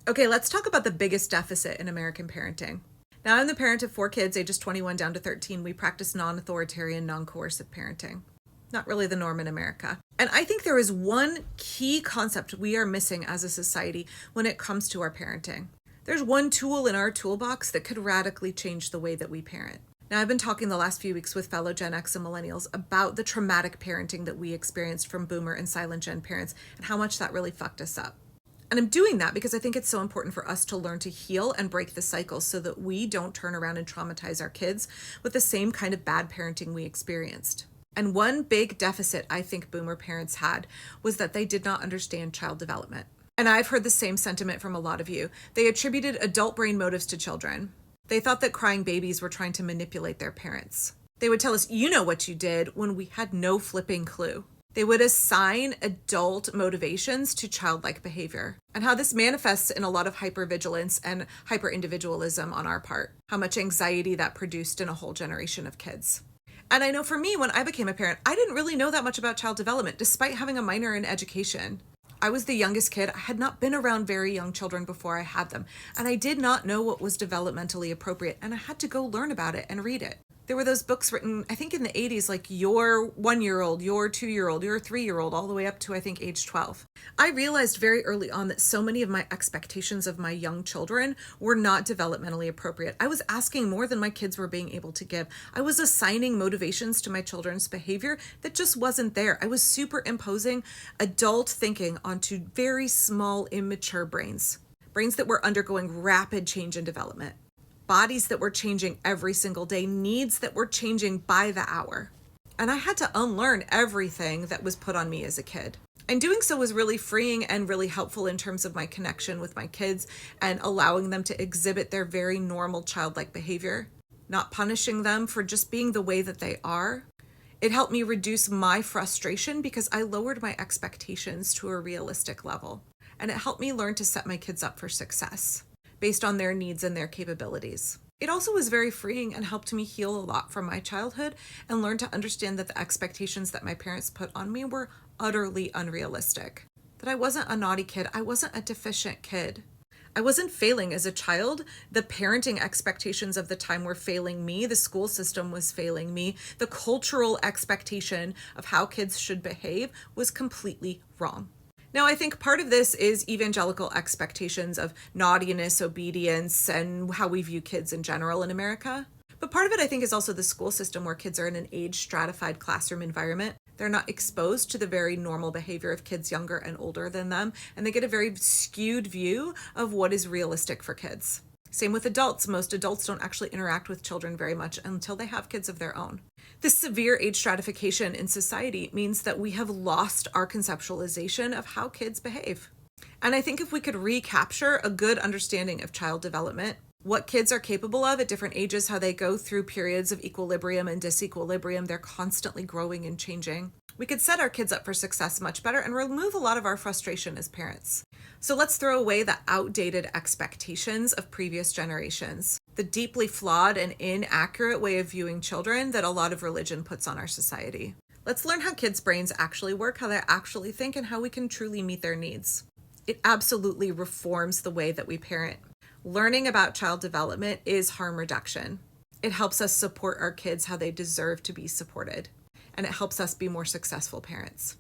Okay, let's talk about the biggest deficit in American parenting. Now, I'm the parent of 4 kids, ages 21 down to 13. We practice non-authoritarian, non-coercive parenting. Not really the norm in America. And I think there is one key concept we are missing as a society when it comes to our parenting. There's one tool in our toolbox that could radically change the way that we parent. Now, I've been talking the last few weeks with fellow Gen X and millennials about the traumatic parenting that we experienced from boomer and silent gen parents and how much that really fucked us up. And I'm doing that because I think it's so important for us to learn to heal and break the cycle so that we don't turn around and traumatize our kids with the same kind of bad parenting we experienced. And one big deficit I think boomer parents had was that they did not understand child development. And I've heard the same sentiment from a lot of you. They attributed adult brain motives to children. They thought that crying babies were trying to manipulate their parents. They would tell us, you know what you did, when we had no flipping clue. They would assign adult motivations to childlike behavior, and how this manifests in a lot of hypervigilance and hyper-individualism on our part, how much anxiety that produced in a whole generation of kids. And I know for me, when I became a parent, I didn't really know that much about child development, despite having a minor in education. I was the youngest kid. I had not been around very young children before I had them, and I did not know what was developmentally appropriate, and I had to go learn about it and read it. There were those books written, I think in the 80s, like your 1-year-old, your 2-year-old, your 3-year-old, all the way up to, I think, age 12. I realized very early on that so many of my expectations of my young children were not developmentally appropriate. I was asking more than my kids were being able to give. I was assigning motivations to my children's behavior that just wasn't there. I was superimposing adult thinking onto very small, immature brains that were undergoing rapid change and development. Bodies that were changing every single day, needs that were changing by the hour. And I had to unlearn everything that was put on me as a kid. And doing so was really freeing and really helpful in terms of my connection with my kids and allowing them to exhibit their very normal childlike behavior, not punishing them for just being the way that they are. It helped me reduce my frustration because I lowered my expectations to a realistic level. And it helped me learn to set my kids up for success based on their needs and their capabilities. It also was very freeing and helped me heal a lot from my childhood and learn to understand that the expectations that my parents put on me were utterly unrealistic. That I wasn't a naughty kid, I wasn't a deficient kid. I wasn't failing as a child. The parenting expectations of the time were failing me. The school system was failing me. The cultural expectation of how kids should behave was completely wrong. Now, I think part of this is evangelical expectations of naughtiness, obedience, and how we view kids in general in America. But part of it, I think, is also the school system where kids are in an age-stratified classroom environment. They're not exposed to the very normal behavior of kids younger and older than them, and they get a very skewed view of what is realistic for kids. Same with adults. Most adults don't actually interact with children very much until they have kids of their own. This severe age stratification in society means that we have lost our conceptualization of how kids behave. And I think if we could recapture a good understanding of child development, what kids are capable of at different ages, how they go through periods of equilibrium and disequilibrium, they're constantly growing and changing. We could set our kids up for success much better and remove a lot of our frustration as parents. So let's throw away the outdated expectations of previous generations, the deeply flawed and inaccurate way of viewing children that a lot of religion puts on our society. Let's learn how kids' brains actually work, how they actually think, and how we can truly meet their needs. It absolutely reforms the way that we parent. Learning about child development is harm reduction. It helps us support our kids how they deserve to be supported, and it helps us be more successful parents.